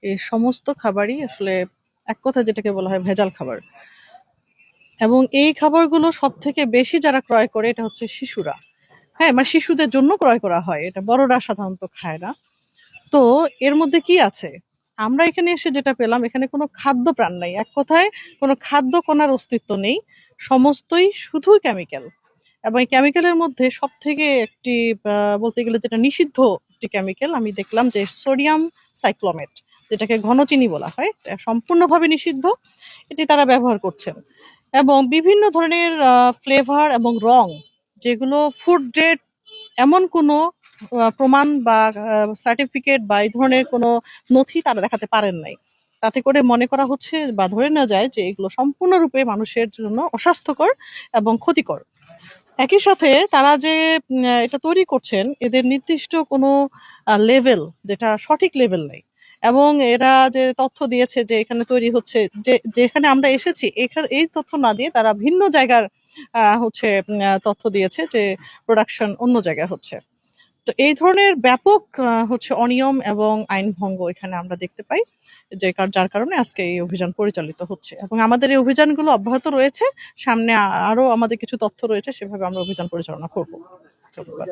এই সমস্ত খাবারই আসলে এক কথা যেটাকে বলা হয় ভেজাল খাবার। এবং এই খাবারগুলো সবথেকে বেশি যারা ক্রয় করে এটা হচ্ছে শিশুরা। হ্যাঁ, মানে শিশুদের জন্য ক্রয় করা হয়। এটা বড়রা সাধারণত খায় না। তো এর মধ্যে কি আছে? আমরা এখানে এসে যেটা পেলাম, এখানে কোনো খাদ্য প্রাণ নাই। এক কথায় কোনো খাদ্য কণার অস্তিত্ব নেই। সমস্তই শুধুই কেমিক্যাল। এবং এই কেমিক্যালের মধ্যে সবথেকে একটি বলতে গেলে যেটা নিষিদ্ধ একটি কেমিক্যাল আমি দেখলাম যে সোডিয়াম সাইক্লোমেট, যেটাকে ঘন চিনি বলা হয়। এটা সম্পূর্ণভাবে নিষিদ্ধ। এটি তারা ব্যবহার করছেন। এবং বিভিন্ন ধরনের ফ্লেভার এবং রং, যেগুলো ফুড গ্রেড এমন কোনো প্রমাণ বা সার্টিফিকেট বা এই ধরনের কোনো নথি তারা দেখাতে পারেন নাই। তাতে করে মনে করা হচ্ছে বা ধরে নেওয়া যায় যে এগুলো সম্পূর্ণরূপে মানুষের জন্য অস্বাস্থ্যকর এবং ক্ষতিকর। একই সাথে তারা যে এটা তৈরি করছেন, এদের নির্দিষ্ট কোনো লেভেল, যেটা সঠিক লেভেল নেই। এবং এরা যে তথ্য দিয়েছে যে এখানে তৈরি হচ্ছে, যেখানে আমরা এসেছি এখানে এই তথ্য না দিয়ে তারা ভিন্ন জায়গার হচ্ছে তথ্য দিয়েছে যে প্রোডাকশন অন্য জায়গায় হচ্ছে। তো এই ধরনের ব্যাপক হচ্ছে অনিয়ম এবং আইন ভঙ্গ এখানে আমরা দেখতে পাই, যার কারণে আজকে এই অভিযান পরিচালিত হচ্ছে এবং আমাদের এই অভিযানগুলো অব্যাহত রয়েছে। সামনে আরো আমাদের কিছু তথ্য রয়েছে, সেভাবে আমরা অভিযান পরিচালনা করব। ধন্যবাদ।